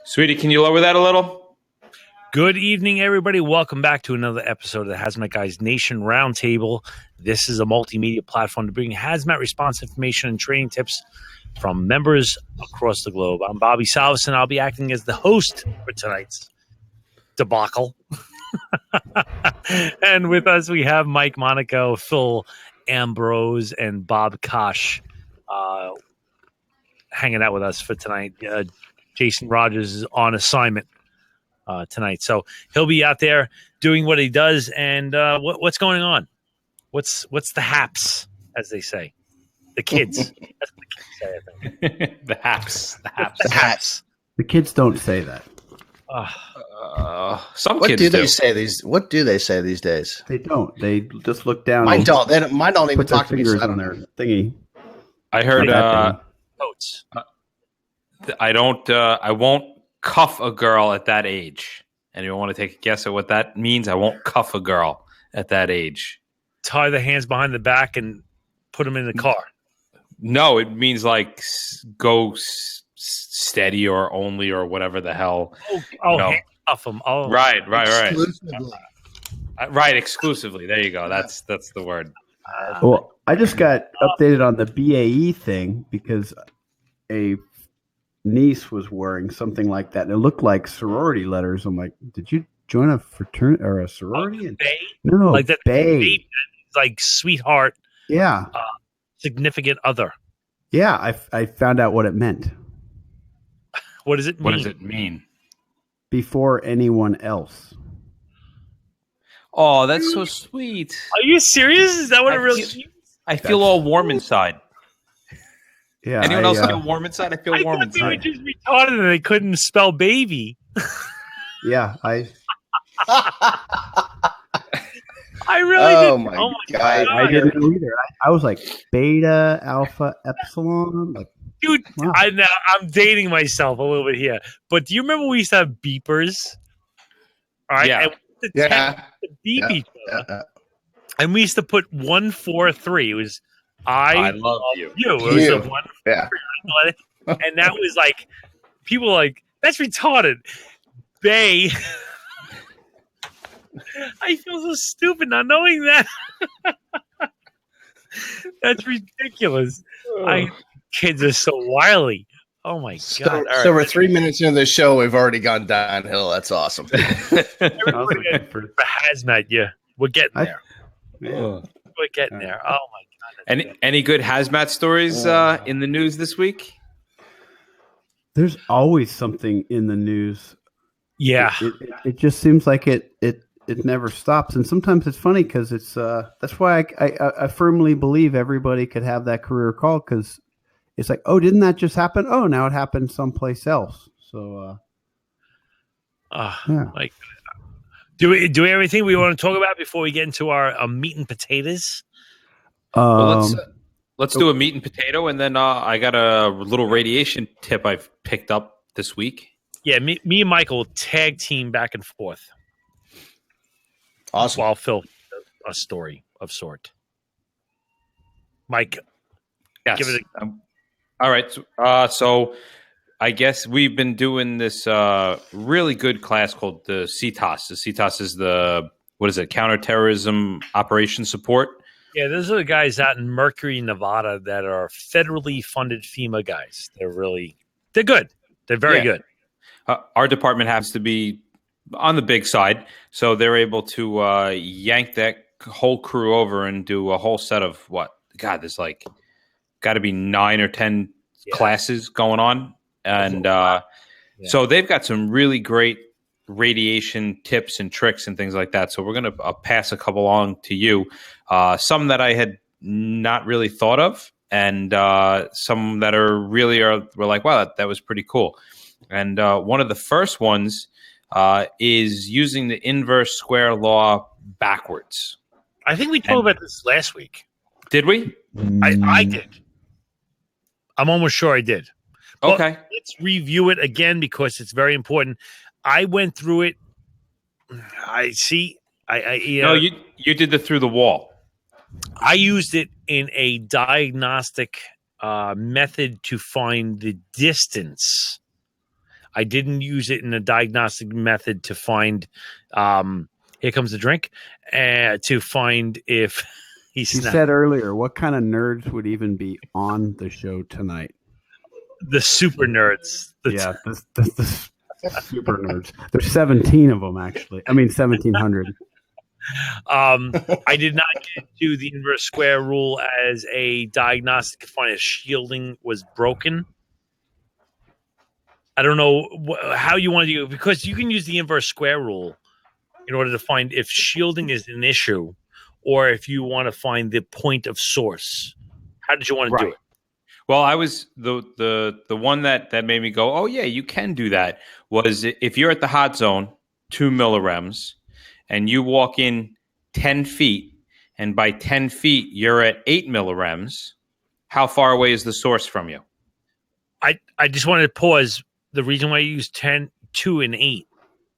Sweetie, can you lower that a little? Good evening, everybody. Welcome back to another episode of the Hazmat Guys Nation Roundtable. This is a multimedia platform to bring hazmat response information and training tips from members across the globe. I'm Bobby Salvis, and I'll be acting as the host for tonight's debacle. And with us, we have Mike Monaco, Phil Ambrose, and Bob Kosh hanging out with us for tonight. Jason Rogers is on assignment tonight, so he'll be out there doing what he does. And what's going on? What's the haps, as they say, the kids. That's what the kids say, I think. The haps. The kids don't say that. Some What kids do they say these? What do they say these days? They don't. They just look down. Mine and don't. Mine don't even put their talk to me. fingers So I on don't their know. thingy. I heard. Coats. I don't. I won't cuff a girl at that age. Anyone want to take a guess at what that means? I won't cuff a girl at that age. Tie the hands behind the back and put them in the car. No, it means like go steady or only or whatever the hell. Oh, No. handcuff them. Oh, Right. Exclusively. Right. Exclusively. There you go. That's the word. Well, I just got updated on the BAE thing because a niece was wearing something like that, and it looked like sorority letters. I'm like, did you join a fraternity or a sorority? And Bay? no, Like that. Bay. Like sweetheart, Yeah, significant other. yeah. I found out what it meant What does it mean? What does it mean? before anyone else. Oh, that's so sweet. Are you serious? Is that what it really means? I feel all warm inside. Yeah. Anyone else feel warm inside? I feel I warm thought they were inside. just retarded and they couldn't spell baby. Yeah. I really Oh didn't. my Oh my God. god! I didn't know either. I was like beta, alpha, epsilon. Like, Dude, wow. I'm dating myself a little bit here, but do you remember we used to have beepers? All right, Yeah. and we used to Yeah. text to beep each other, Yeah. and we used to put 143. It was I love you. It was You. a one, Yeah. and that was like people were like that's retarded. Bay. I feel so stupid not knowing that. That's ridiculous. Kids are so wily. Oh my So, god! All so right. we're 3 minutes into the show. We've already gone downhill. That's awesome. Everybody for hazmat, yeah, we're getting there. Yeah. We're getting there. Oh my god! Any good hazmat stories in the news this week? There's always something in the news. Yeah, It just seems like it never stops, and sometimes it's funny because it's that's why I firmly believe everybody could have that career call because it's like, oh, didn't that just happen? Oh, now it happened someplace else. So yeah. like do we have anything we want to talk about before we get into our meat and potatoes? Well, let's do a meat and potato, and then I got a little radiation tip I've picked up this week. Yeah, me and Michael tag team back and forth. Awesome. While Phil a story of sort. Mike, Yes. give it All right. So I guess we've been doing this really good class called the CTOS. The CTOS is counterterrorism operation support. Yeah, those are the guys out in Mercury, Nevada that are federally funded FEMA guys. They're good. They're very good. Our department happens to be on the big side, so they're able to yank that whole crew over and do a whole set of there's like got to be 9 or 10 classes going on, and so they've got some really great radiation tips and tricks and things like that. So we're going to pass a couple on to you, some that I had not really thought of, and some that were like, wow, that was pretty cool. And one of the first ones is using the inverse square law backwards. I think we talked about this last week. Did we? I did. I'm almost sure I did. Okay. But let's review it again because it's very important. I went through it. I you did the through the wall. I used it in a diagnostic method to find the distance. I didn't use it in a diagnostic method to find. Here comes the drink, to find if he said earlier, what kind of nerds would even be on the show tonight? The super nerds. The super nerds. There's 17 of them, actually. I mean, 1,700. I did not do the inverse square rule as a diagnostic to find if shielding was broken. I don't know how you want to do it, because you can use the inverse square rule in order to find if shielding is an issue or if you want to find the point of source. How did you want to do it? Well, I was the one that made me go, oh yeah, you can do that, was if you're at the hot zone, 2 millirems, and you walk in 10 feet, and by 10 feet you're at 8 millirems, how far away is the source from you? I just wanted to pause. The reason why I used 10, 2, and 8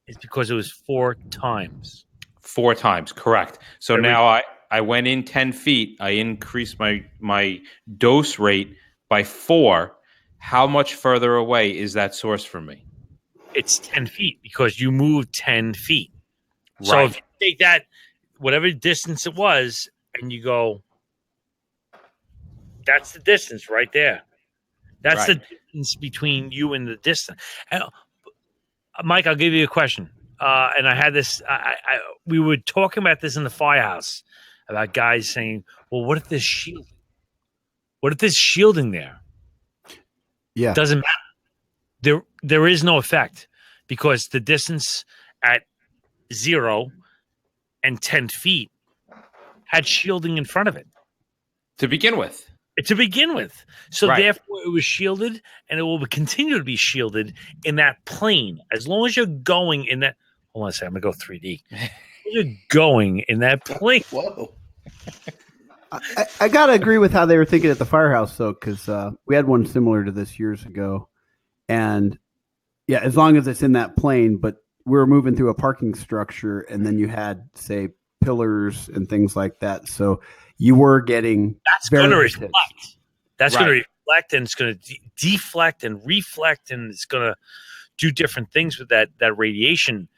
is because it was 4 times. 4 times, correct. So now I went in 10 feet. I increased my dose rate by 4. How much further away is that source from me? It's 10 feet because you moved 10 feet. Right. So if you take that, whatever distance it was, and you go, that's the distance right there. That's the distance between you and the distance. And, Mike, I'll give you a question. And I had this. We were talking about this in the firehouse about guys saying, "Well, what if there's shielding? What if there's shielding there? Yeah, it doesn't matter. There is no effect because the distance at 0 and 10 feet had shielding in front of it to begin with. So therefore it was shielded, and it will continue to be shielded in that plane as long as you're going in that. Hold on a second, I'm gonna go 3D. You're going in that plane. Whoa. I gotta agree with how they were thinking at the firehouse, though, because we had one similar to this years ago, and yeah, as long as it's in that plane, but we were moving through a parking structure, and then you had, say, pillars and things like that, so you were getting that's going to reflect. That's going to reflect, and it's going to deflect and reflect, and it's going to do different things with that radiation.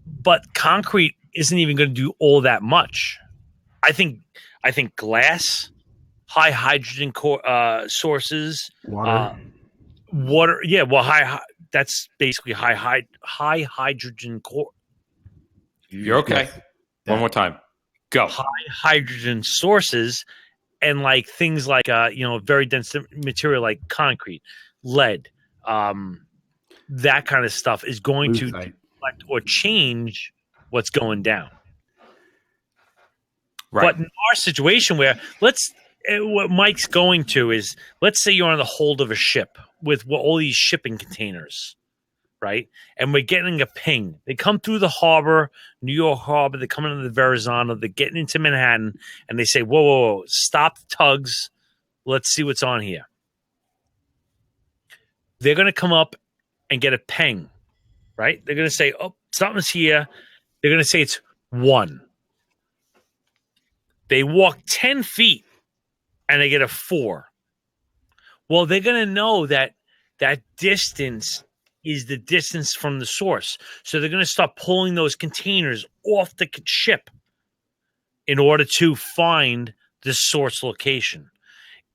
But concrete isn't even going to do all that much. I think glass, high hydrogen sources, water. Yeah, well, high. That's basically high hydrogen core. You're okay. One more time. Go. High hydrogen sources, and like things like very dense material like concrete, lead, that kind of stuff is going to deflect or change what's going down. Right. But in our situation, where what Mike's going to is, let's say you're on the hold of a ship with all these shipping containers, right? And we're getting a ping. They come through the harbor, New York Harbor. They're coming into the Verrazano. They're getting into Manhattan, and they say, whoa, stop the tugs. Let's see what's on here. They're going to come up and get a ping, right? They're going to say, oh, something's here. They're going to say it's 1. They walk 10 feet, and they get a 4. Well, they're going to know that distance is the distance from the source. So they're going to start pulling those containers off the ship in order to find the source location.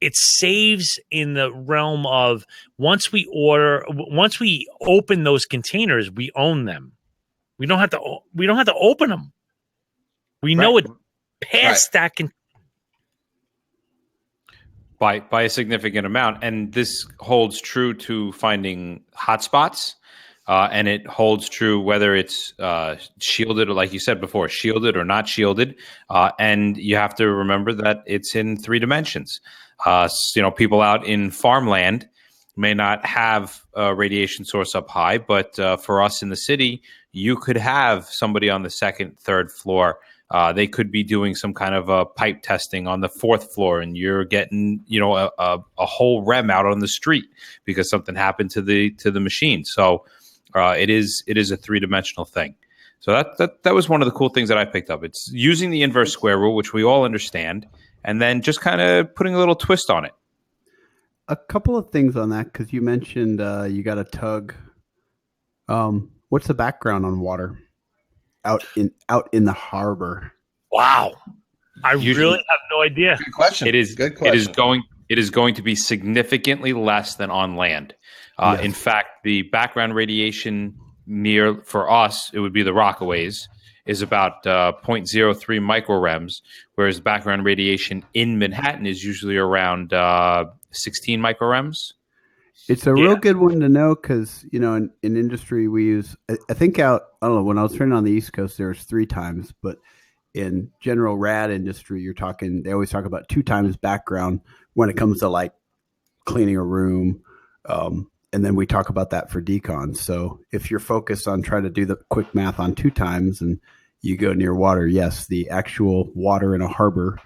It saves in the realm of once we open those containers, we own them. We don't have to open them. We know it past that by a significant amount, and this holds true to finding hotspots, and it holds true whether it's shielded, or like you said before, shielded or not shielded. And you have to remember that it's in 3 dimensions. People out in farmland may not have a radiation source up high, but for us in the city, you could have somebody on the 2nd, 3rd floor. They could be doing some kind of a pipe testing on the 4th floor, and you're getting, a whole REM out on the street because something happened to the machine. So it is a 3-dimensional thing. So that was one of the cool things that I picked up. It's using the inverse square rule, which we all understand, and then just kind of putting a little twist on it. A couple of things on that, because you mentioned you got a tug What's the background on water out in the harbor? Wow. I Usually- really have no idea. Good question. It is. Good question. It is going to be significantly less than on land. Yes. In fact, the background radiation for us, it would be the Rockaways, is about 0.03 microrems, whereas background radiation in Manhattan is usually around 16 microrems. It's a real good one to know because, in industry we use, I think I don't know, when I was training on the East Coast, there's 3 times, but in general rad industry, they always talk about 2 times background when it comes to like cleaning a room. And then we talk about that for decon. So if you're focused on trying to do the quick math on 2 times and you go near water, yes, the actual water in a harbor.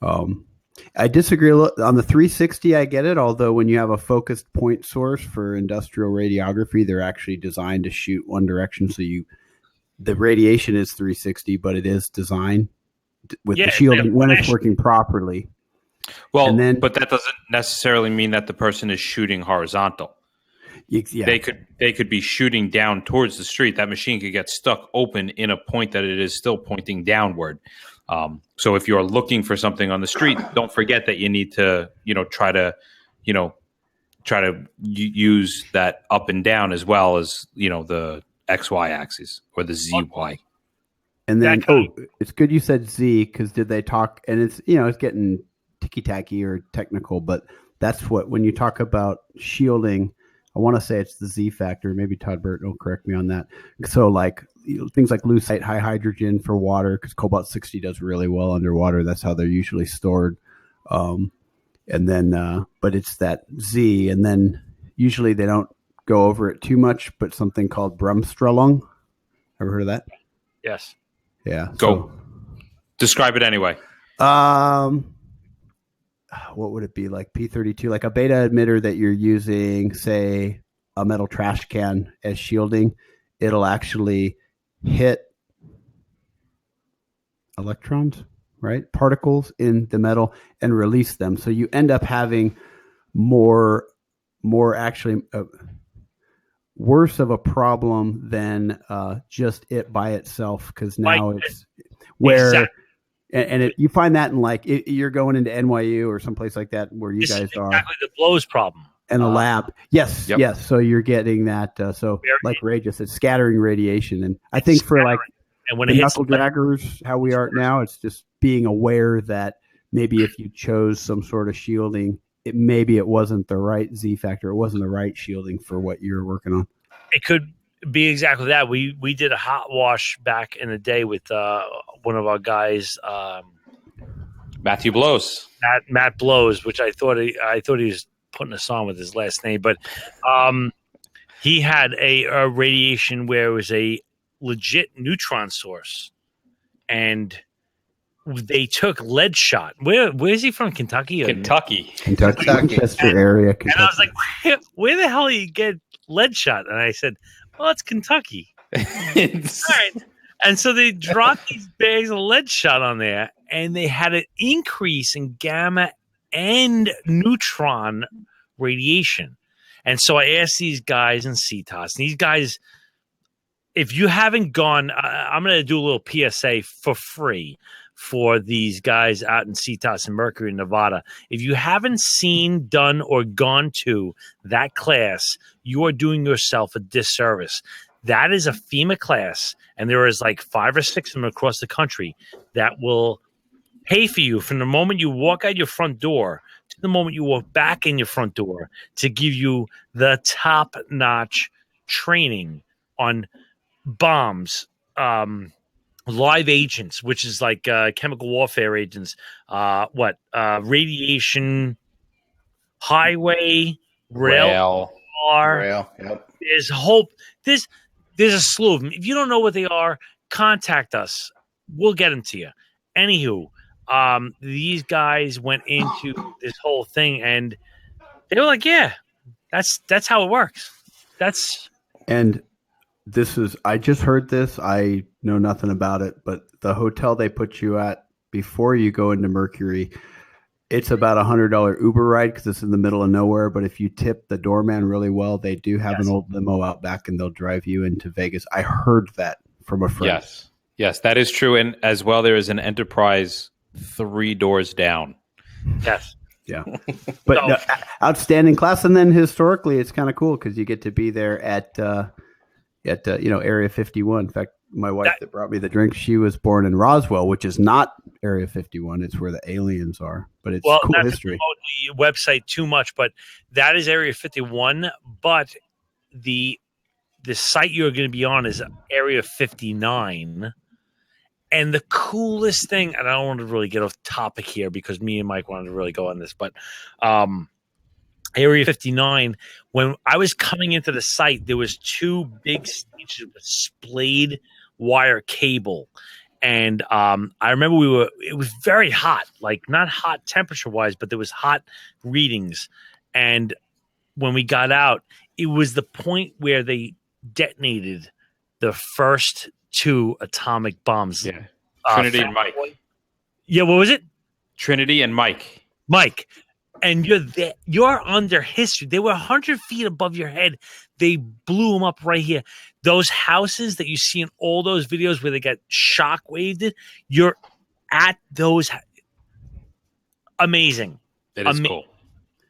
I disagree a little on the 360. I get it. Although when you have a focused point source for industrial radiography, they're actually designed to shoot one direction. So the radiation is 360, but it is designed with the shielding when it's working properly. Well, but that doesn't necessarily mean that the person is shooting horizontal. Yeah. They could be shooting down towards the street. That machine could get stuck open in a point that it is still pointing downward. So if you're looking for something on the street, don't forget that you need to, try to use that up and down as well as, the XY axis or the ZY. And then, it's good you said Z because did they talk? And it's, it's getting ticky-tacky or technical, but that's when you talk about shielding, I want to say it's the Z factor. Maybe Todd Burton will correct me on that. So like things like lucite, high hydrogen for water, because cobalt 60 does really well underwater. That's how they're usually stored. And then, but it's that Z, and then usually they don't go over it too much, but something called Bremsstrahlung. Ever heard of that? Yes. Yeah. Go. Describe it anyway. What would it be like? P32, like a beta emitter that you're using, say, a metal trash can as shielding. It'll actually hit electrons, right? Particles in the metal and release them. So you end up having more actually worse of a problem than just it by itself, because now it's where. Exactly. And you find that in you're going into NYU or someplace like that where you guys are. Exactly the blows problem. And a lab. Yes. Yep. Yes. So you're getting that. Like Ray just said, scattering radiation. And I think for and when the knuckle draggers, how we are now, it's just being aware that maybe if you chose some sort of shielding, maybe it wasn't the right Z factor. It wasn't the right shielding for what you're working on. It could be exactly that. We did a hot wash back in the day with one of our guys, Matthew Blows. Matt Blows, which I thought he was putting us on with his last name, but he had a radiation where it was a legit neutron source, and they took lead shot. Where is he from? Kentucky. Manchester area. Kentucky. And I was like, where the hell do you get lead shot? And I said, well, it's Kentucky. All right. And so they dropped these bags of lead shot on there, and they had an increase in gamma and neutron radiation. And so I asked these guys in CTOS, and these guys, if you haven't gone, I'm going to do a little PSA for free for these guys out in CTOS and Mercury, Nevada. If you haven't seen, done, or gone to that class, you are doing yourself a disservice. That is a FEMA class, and there is like 5 or 6 of them across the country that will pay for you from the moment you walk out your front door to the moment you walk back in your front door to give you the top-notch training on bombs, live agents, which is like chemical warfare agents, radiation, highway, rail. Yep. There's a slew of them. If you don't know what they are, contact us. We'll get them to you. Anywho, these guys went into this whole thing, and they were like, "Yeah, that's how it works." I just heard this. I know nothing about it, but the hotel they put you at before you go into Mercury, It's about $100 Uber ride because it's in the middle of nowhere. But if you tip the doorman really well, they do have an old limo out back, and they'll drive you into Vegas. I heard that from a friend. Yes, that is true. And as well, there is an Enterprise 3 doors down. Yes. Yeah. But no, outstanding class. And then historically, it's kind of cool because you get to be there at Area 51. In fact, my wife that brought me the drink, she was born in Roswell, which is not Area 51. It's where the aliens are. But it's cool history. The website too much, but that is Area 51. But the site you're going to be on is Area 59. And the coolest thing, and I don't want to really get off topic here because me and Mike wanted to really go on this, but Area 59, when I was coming into the site, there was 2 big stages with splayed wire cable. And I remember it was very hot, like not hot temperature wise, but there was hot readings. And when we got out, it was the point where they detonated the first 2 atomic bombs. Yeah. Trinity and Mike. Yeah, what was it? Trinity and Mike. Mike. And you're there. You're under history. They were 100 feet above your head. They blew them up right here. Those houses that you see in all those videos where they get shock waved, you're at those. Amazing. It is cool.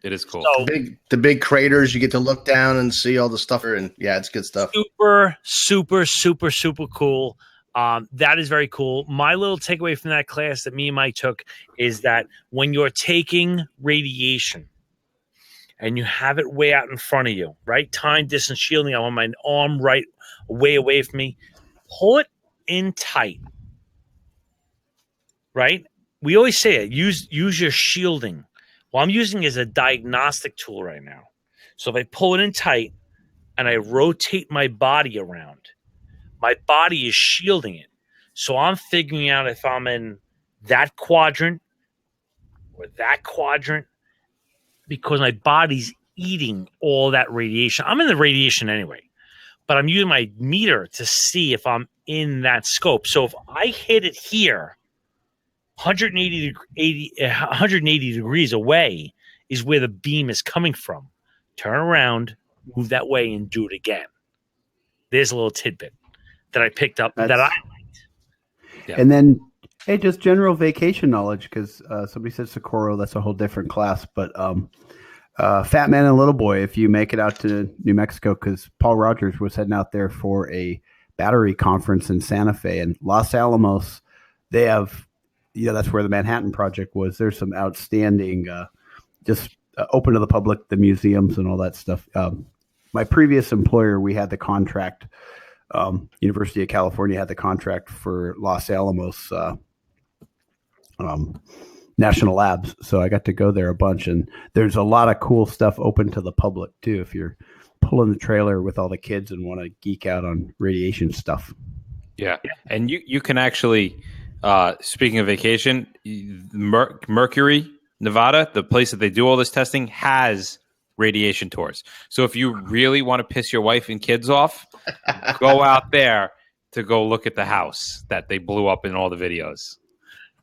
It is cool. So, the big craters, you get to look down and see all the stuff. And yeah, it's good stuff. Super, super, super, super cool. That is very cool. My little takeaway from that class that me and Mike took is that when you're taking radiation and you have it way out in front of you, right? Time, distance, shielding. I want my arm right way away from me. Pull it in tight, right? We always say it. Use your shielding. Well, I'm using it as a diagnostic tool right now. So if I pull it in tight and I rotate my body around, my body is shielding it. So I'm figuring out if I'm in that quadrant or that quadrant because my body's eating all that radiation. I'm in the radiation anyway, but I'm using my meter to see if I'm in that scope. So if I hit it here, 180 degrees away is where the beam is coming from. Turn around, move that way, and do it again. There's a little tidbit that I picked up that I liked. Yeah. And then, hey, just general vacation knowledge, because somebody said Socorro, that's a whole different class. But Fat Man and Little Boy, if you make it out to New Mexico, because Paul Rogers was heading out there for a battery conference in Santa Fe and Los Alamos, they have, that's where the Manhattan Project was. There's some outstanding, open to the public, the museums and all that stuff. My previous employer, we had the contract. University of California had the contract for Los Alamos National Labs, so I got to go there a bunch. And there's a lot of cool stuff open to the public too. If you're pulling the trailer with all the kids and want to geek out on radiation stuff, yeah. And you can actually. Speaking of vacation, Mercury, Nevada, the place that they do all this testing, has radiation tours. So if you really want to piss your wife and kids off, go out there to go look at the house that they blew up in all the videos.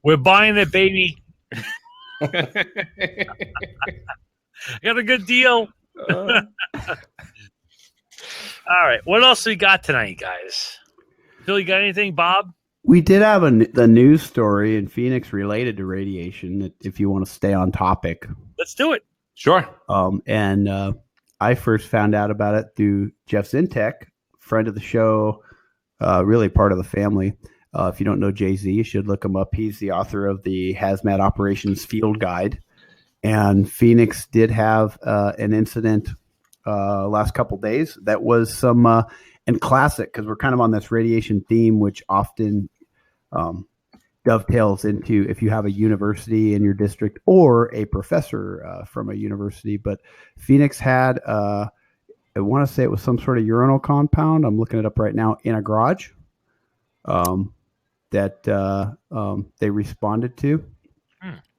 We're buying it, baby. Got a good deal. All right. What else we got tonight, guys? Phil, you got anything, Bob? We did have the news story in Phoenix related to radiation, if you want to stay on topic. Let's do it. Sure. I first found out about it through Jeff Zintek, friend of the show, really part of the family. If you don't know Jay-Z, you should look him up. He's the author of the Hazmat Operations Field Guide. And Phoenix did have an incident last couple days that was some... and classic, because we're kind of on this radiation theme, which often dovetails into if you have a university in your district or a professor from a university. But Phoenix had, I want to say it was some sort of urinal compound. I'm looking it up right now in a garage that they responded to.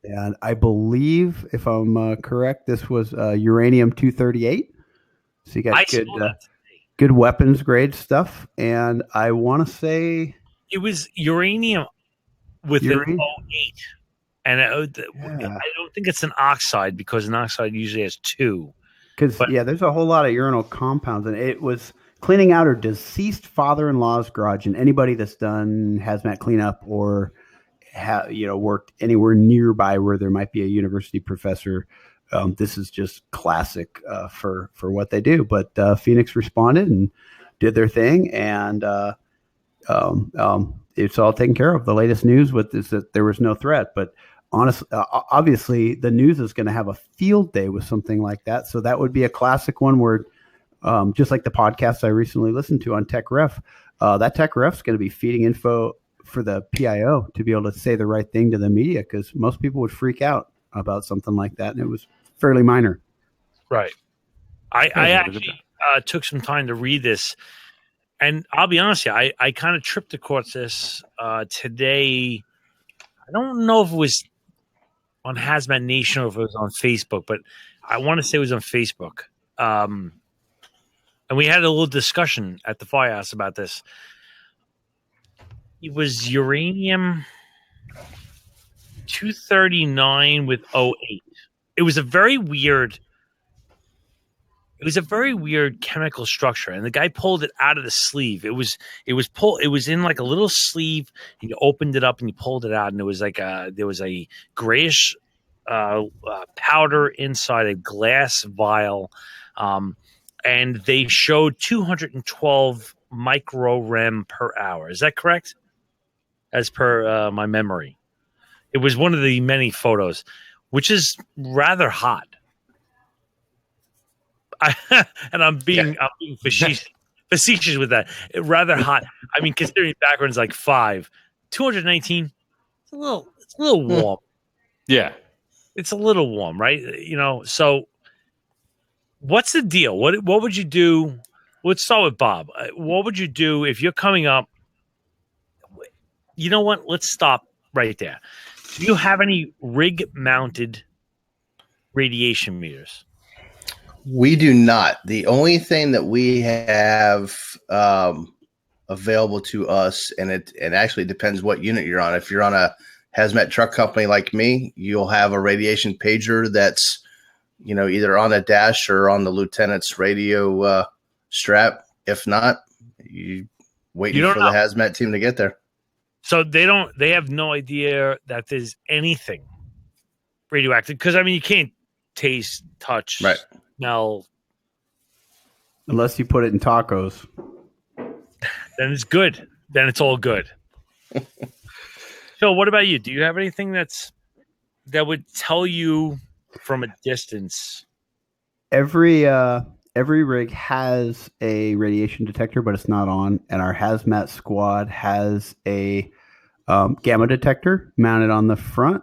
And I believe, if I'm correct, this was uranium-238. So you got good weapons grade stuff, and I want to say it was uranium with an 08. And I don't think it's an oxide because an oxide usually has two. Because there's a whole lot of urinal compounds, and it was cleaning out her deceased father-in-law's garage. And anybody that's done hazmat cleanup or worked anywhere nearby where there might be a university professor, this is just classic for what they do. But Phoenix responded and did their thing, and it's all taken care of. The latest news is that there was no threat, but honestly, obviously, the news is going to have a field day with something like that. So that would be a classic one where, just like the podcast I recently listened to on Tech Ref, that Tech Ref is going to be feeding info for the PIO to be able to say the right thing to the media, because most people would freak out about something like that, and it was fairly minor. Right. I actually took some time to read this, and I'll be honest with you, I kind of tripped across this today. I don't know if it was on Hazmat Nation or if it was on Facebook, but I want to say it was on Facebook. And we had a little discussion at the firehouse about this. It was uranium 239 with 08. It was a very weird chemical structure, and the guy pulled it out of the sleeve. It was in like a little sleeve, and you opened it up and you pulled it out, and there was a grayish powder inside a glass vial, and they showed 212 microrem per hour. Is that correct? As per my memory, it was one of the many photos, which is rather hot. And I'm being facetious with that. Rather hot. I mean, considering background's like 5, 219. It's a little warm. Yeah, it's a little warm, right? So what's the deal? What would you do? Let's start with Bob. What would you do if you're coming up? You know what? Let's stop right there. Do you have any rig-mounted radiation meters? We do not. The only thing that we have available to us, and it actually depends what unit you're on. If you're on a hazmat truck company like me, you'll have a radiation pager that's, either on a dash or on the lieutenant's radio strap. If not, you waiting for the hazmat team to get there. So they have no idea that there's anything radioactive, because you can't taste, touch, right, smell, unless you put it in tacos. Then it's good. Then it's all good. So what about you? Do you have anything that would tell you from a distance? Every rig has a radiation detector, but it's not on. And our hazmat squad has a gamma detector mounted on the front.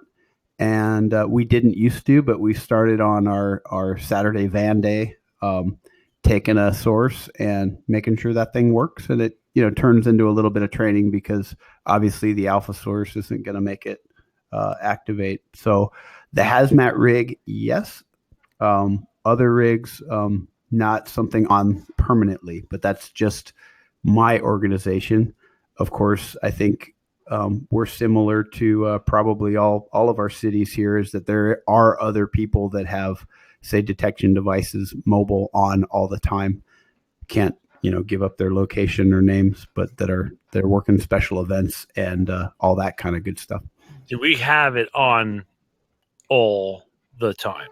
And we didn't used to, but we started on our Saturday van day, taking a source and making sure that thing works. And it turns into a little bit of training, because obviously the alpha source isn't going to make it activate. So the hazmat rig, yes. Other rigs, not something on permanently, but that's just my organization. Of course, I think we're similar to probably all of our cities here, is that there are other people that have, say, detection devices mobile on all the time. Can't give up their location or names, but they're working special events and all that kind of good stuff. Do we have it on all the time?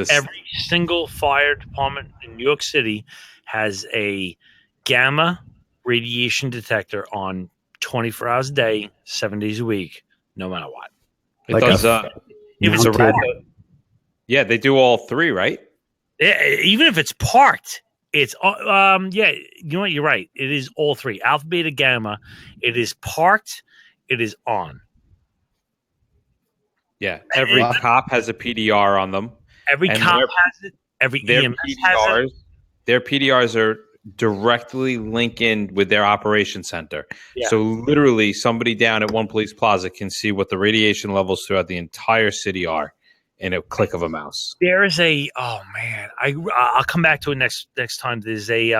Every single fire department in New York City has a gamma radiation detector on 24 hours a day, 7 days a week, no matter what. It does. If it's a radar, yeah, they do all three, right? Even if it's parked, it's yeah. You know what? You're right. It is all three: alpha, beta, gamma. It is parked. It is on. Yeah, every cop has a PDR on them. Every cop has it. Every EMS has it. Their PDRs are directly linked in with their operations center. Yeah. So literally somebody down at one police plaza can see what the radiation levels throughout the entire city are in a click of a mouse. There is I'll come back to it next time. There's a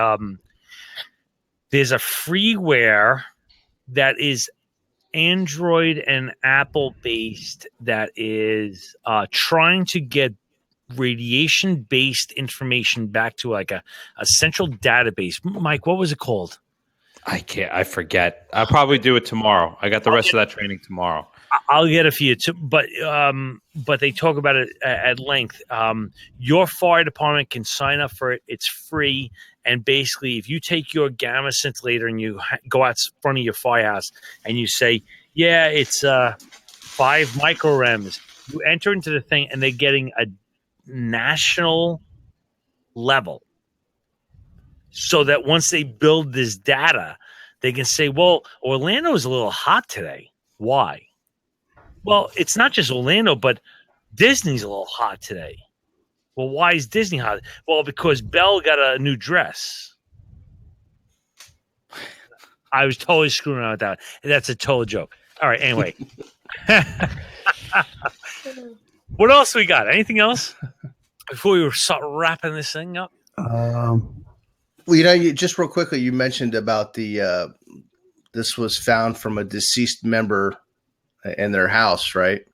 freeware that is Android and Apple based that is trying to get radiation based information back to like a central database. Mike, what was it called? I forget. I'll probably do it tomorrow. I got the rest of that training tomorrow. I'll get it for you too, but they talk about it at length. Your fire department can sign up for it. It's free, and basically, if you take your gamma scintillator and you go out front of your firehouse and you say, "Yeah, it's 5 microrems," you enter into the thing, and they're getting a national level, so that once they build this data, they can say, "Well, Orlando is a little hot today. Why?" Well, it's not just Orlando, but Disney's a little hot today. Well, why is Disney hot? Well, because Belle got a new dress. I was totally screwing around with that. That's a total joke. All right, anyway. What else we got? Anything else before we start wrapping this thing up? Well, just real quickly, you mentioned about the this was found from a deceased member in their house, right?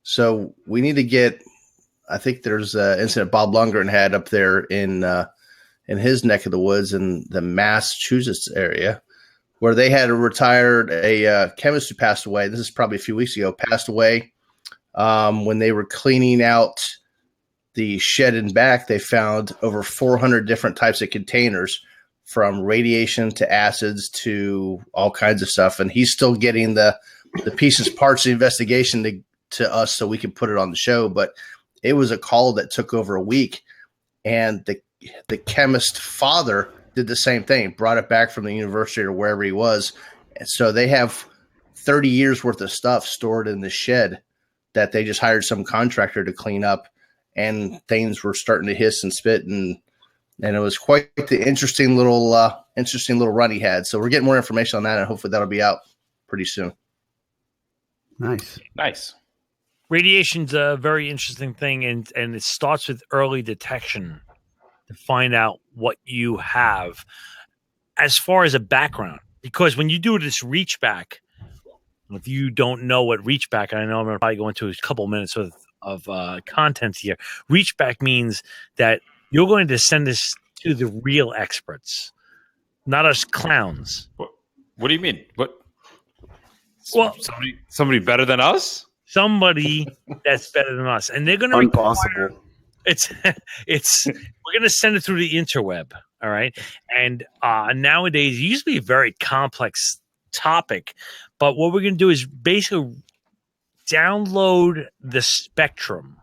So we need to get. I think there's an incident Bob Lundgren had up there in his neck of the woods in the Massachusetts area, where they had a chemist who passed away. This is probably a few weeks ago. Passed away when they were cleaning out the shed and back. They found over 400 different types of containers, from radiation to acids to all kinds of stuff, and he's still getting the pieces, parts of the investigation to us so we can put it on the show. But it was a call that took over a week, and the chemist father did the same thing, brought it back from the university or wherever he was. And so they have 30 years worth of stuff stored in the shed that they just hired some contractor to clean up, and things were starting to hiss and spit, and it was quite the interesting little run he had. So we're getting more information on that, and hopefully that'll be out pretty soon. Nice. Radiation's a very interesting thing, and it starts with early detection to find out what you have as far as a background. Because when you do this reach back, if you don't know what reach back, and I know I'm going to probably go into a couple minutes of content here. Reach back means that you're going to send this to the real experts, not us clowns. What do you mean? What? Well, somebody better than us? Somebody that's better than us, and they're going to Impossible. It's we're going to send it through the interweb, all right? And nowadays, it used to be a very complex topic, but what we're going to do is basically download the spectrum,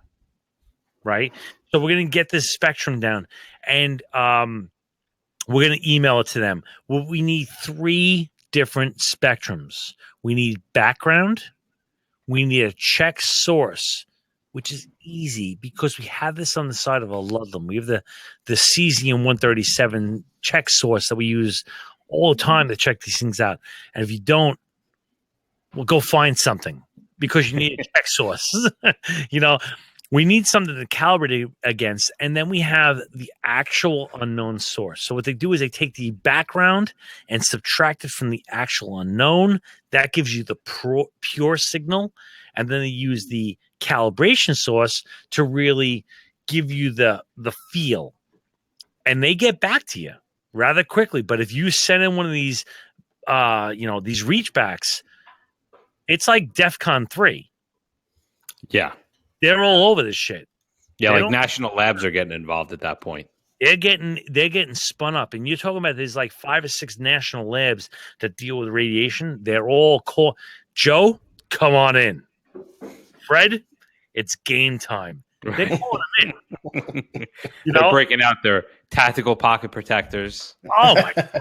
right? So we're going to get this spectrum down, and we're going to email it to them. Well, we need 3 different spectrums. We need background. We need a check source, which is easy because we have this on the side of a Ludlam. We have the cesium-137 check source that we use all the time to check these things out. And if you don't, well, go find something because you need a check source. We need something to calibrate it against, and then we have the actual unknown source. So what they do is they take the background and subtract it from the actual unknown. That gives you the pure signal, and then they use the calibration source to really give you the feel. And they get back to you rather quickly. But if you send in one of these, these reachbacks, it's like DEFCON 3. Yeah. They're all over this shit. Yeah, like national labs are getting involved at that point. They're getting spun up, and you're talking about there's like 5 or 6 national labs that deal with radiation. They're all called. Joe, come on in. Fred, it's game time. They're calling them in. They're breaking out their tactical pocket protectors. Oh my god!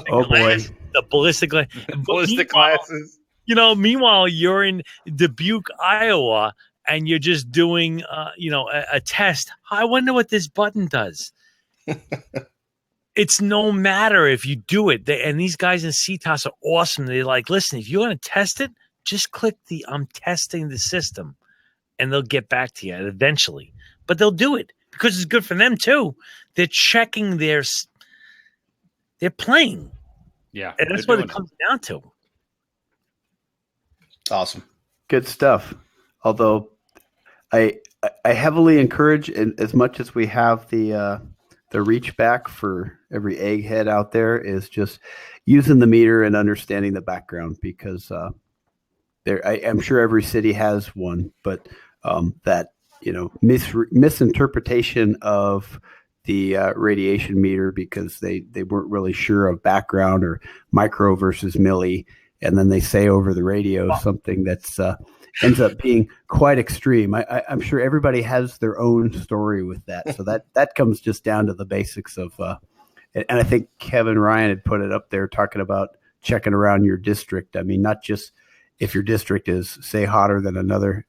Boy, the ballistic glasses. Meanwhile, you're in Dubuque, Iowa. And you're just doing, a test. I wonder what this button does. It's no matter if you do it. And these guys in CTOS are awesome. They're like, listen, if you want to test it, just click the I'm testing the system. And they'll get back to you eventually. But they'll do it because it's good for them too. They're checking they're playing. Yeah. And that's what it comes down to. Awesome. Good stuff. Although I heavily encourage, and as much as we have the reach back for every egghead out there, is just using the meter and understanding the background, because I'm sure every city has one, but that misinterpretation of the radiation meter, because they weren't really sure of background or micro versus milli, and then they say over the radio something that's ends up being quite extreme. I'm sure everybody has their own story with that, so that comes just down to the basics of. And I think Kevin Ryan had put it up there talking about checking around your district. I mean, not just if your district is, say, hotter than another,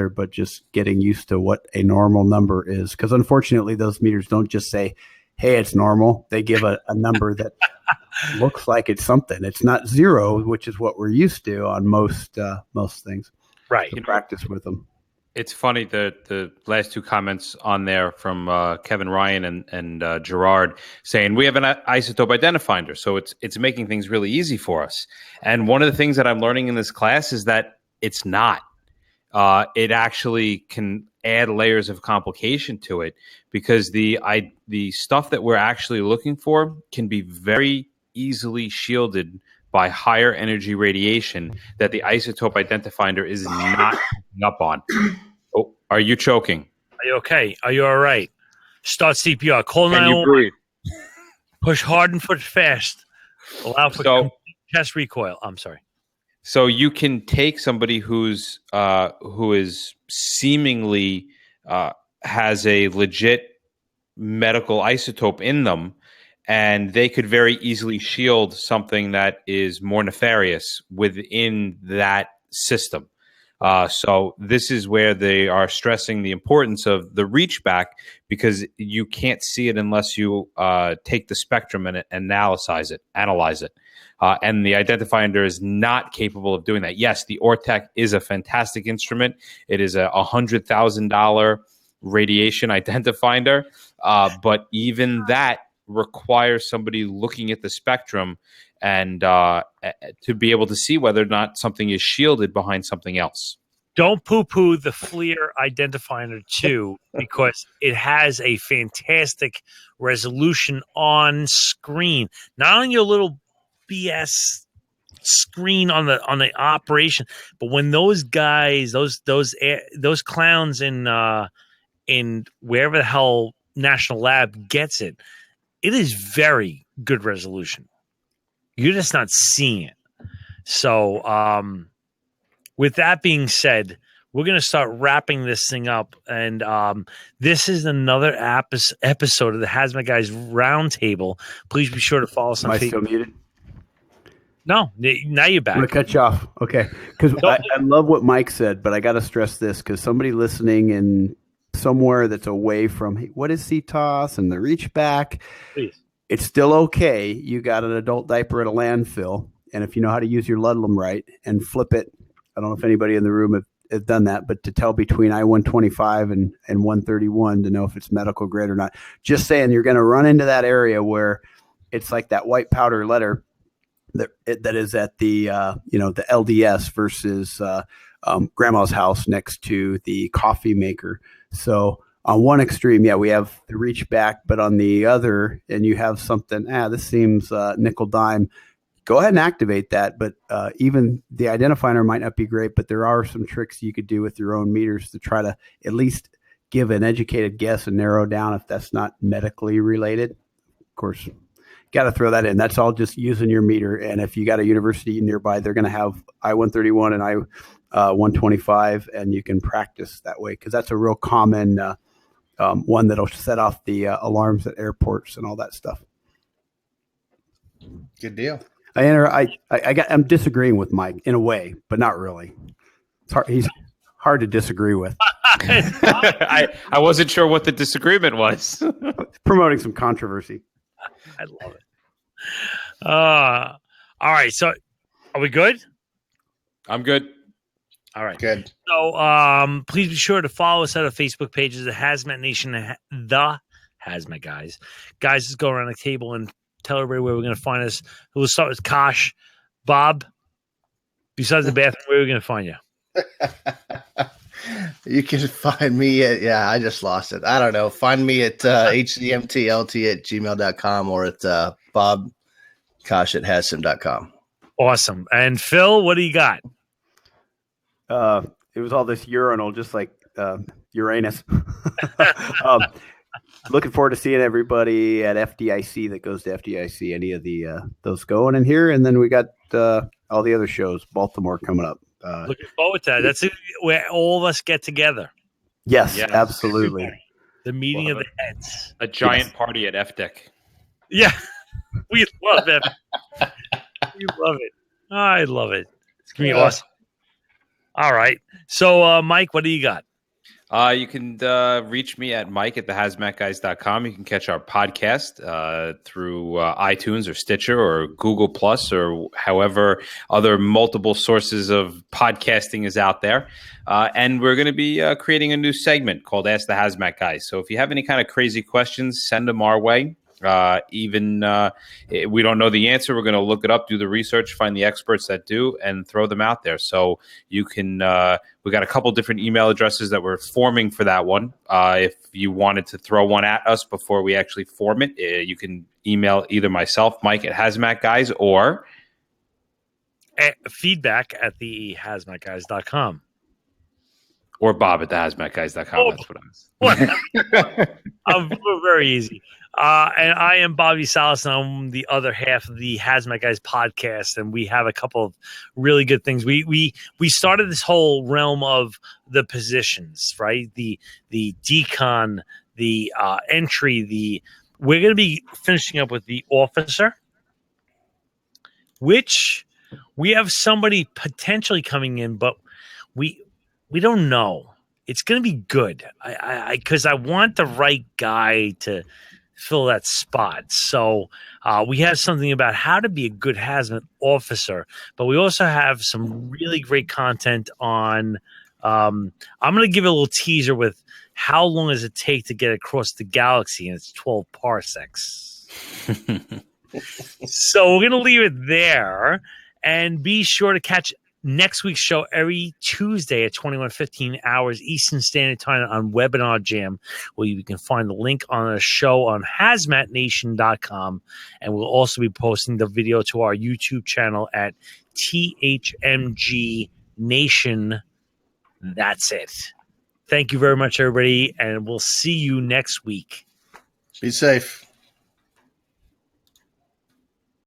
but just getting used to what a normal number is. Because unfortunately, those meters don't just say, hey, it's normal. They give a number that looks like it's something. It's not zero, which is what we're used to on most things. Right. So practice with them. It's funny, the last two comments on there from Kevin Ryan and Gerard saying we have an isotope identifier, so it's making things really easy for us. And one of the things that I'm learning in this class is that it's not. It actually can add layers of complication to it, because the stuff that we're actually looking for can be very easily shielded by higher energy radiation that the isotope identifier is not picking up on. Oh, are you choking? Are you okay? Are you all right? Start CPR. Call Can you 911. breathe? Push hard and push fast. Allow for complete chest recoil. I'm sorry. So you can take somebody who is seemingly has a legit medical isotope in them, and they could very easily shield something that is more nefarious within that system. So this is where they are stressing the importance of the reach back, because you can't see it unless you take the spectrum and analyze it. And the identifier is not capable of doing that. Yes, the Ortec is a fantastic instrument. It is a $100,000 radiation identifier, but even that requires somebody looking at the spectrum and to be able to see whether or not something is shielded behind something else. Don't poo-poo the FLIR identifier 2, because it has a fantastic resolution on screen, not on your little BS screen on the operation, but when those guys, those clowns in wherever the hell National Lab gets it, it is very good resolution. You're just not seeing it. So, with that being said, we're going to start wrapping this thing up. And this is another episode of the Hazmat Guys Roundtable. Please be sure to follow us on Am I Facebook. still muted? No, now you're back. I'm going to cut you off. Okay. Because I love what Mike said, but I got to stress this, because somebody listening in somewhere that's away from, hey, what is CTOS and the reach back? Please. It's still okay. You got an adult diaper at a landfill, and if you know how to use your Ludlum right and flip it, I don't know if anybody in the room has done that, but to tell between I-125 and 131 to know if it's medical grade or not. Just saying, you're going to run into that area where it's like that white powder letter that is at the the LDS versus grandma's house next to the coffee maker. So on one extreme, we have the reach back, but on the other, and you have something, this seems nickel dime. Go ahead and activate that, but even the identifier might not be great, but there are some tricks you could do with your own meters to try to at least give an educated guess and narrow down if that's not medically related. Of course, got to throw that in. That's all just using your meter, and if you got a university nearby, they're going to have I-131 and I-125, and you can practice that way, because that's a real common one that'll set off the alarms at airports and all that stuff. Good deal. I'm disagreeing with Mike in a way, but not really. He's hard to disagree with. I wasn't sure what the disagreement was. Promoting some controversy. I love it. All right. So are we good? I'm good. All right. Good. So please be sure to follow us at our Facebook pages, the Hazmat Nation, the Hazmat Guys. Guys, let's go around the table and tell everybody where we're going to find us. We'll start with Kosh. Bob? Besides the bathroom, where are we going to find you? You can find me at, I just lost it. I don't know. Find me at hcmtlt@gmail.com or at bobkosh@hazsim.com. Awesome. And Phil, what do you got? It was all this urinal, just like Uranus. Looking forward to seeing everybody at FDIC that goes to FDIC. Any of the those going in here, and then we got all the other shows. Baltimore coming up. Looking forward to that. That's where all of us get together. Yes, absolutely. The meeting of the heads. A giant party at FDEC. Yeah, we love it. We love it. I love it. It's going to be awesome. All right. So, Mike, what do you got? You can reach me at mike@thehazmatguys.com. You can catch our podcast through iTunes or Stitcher or Google Plus or however other multiple sources of podcasting is out there. And we're going to be creating a new segment called Ask the Hazmat Guys. So if you have any kind of crazy questions, send them our way. Even we don't know the answer, we're going to look it up, do the research, find the experts that do, and throw them out there. So you can we got a couple different email addresses that we're forming for that one. If you wanted to throw one at us before we actually form it, you can email either myself, Mike at Hazmat Guys, or feedback at the hazmatguys.com. Or Bob at thehazmatguys.com. That's what I was. We're very easy. And I am Bobby Salas, and I'm the other half of the Hazmat Guys podcast, and we have a couple of really good things. We started this whole realm of the positions, right? The decon, the entry, we're going to be finishing up with the officer, which we have somebody potentially coming in, but we don't know. It's going to be good. Because I want the right guy to fill that spot. So we have something about how to be a good hazmat officer, but we also have some really great content on I'm going to give a little teaser with how long does it take to get across the galaxy, and it's 12 parsecs. So we're going to leave it there, and be sure to catch next week's show every Tuesday at 21:15 hours Eastern Standard Time on Webinar Jam, where you can find the link on a show on hazmatnation.com. And we'll also be posting the video to our YouTube channel at THMG Nation. That's it. Thank you very much, everybody, and we'll see you next week. Be safe.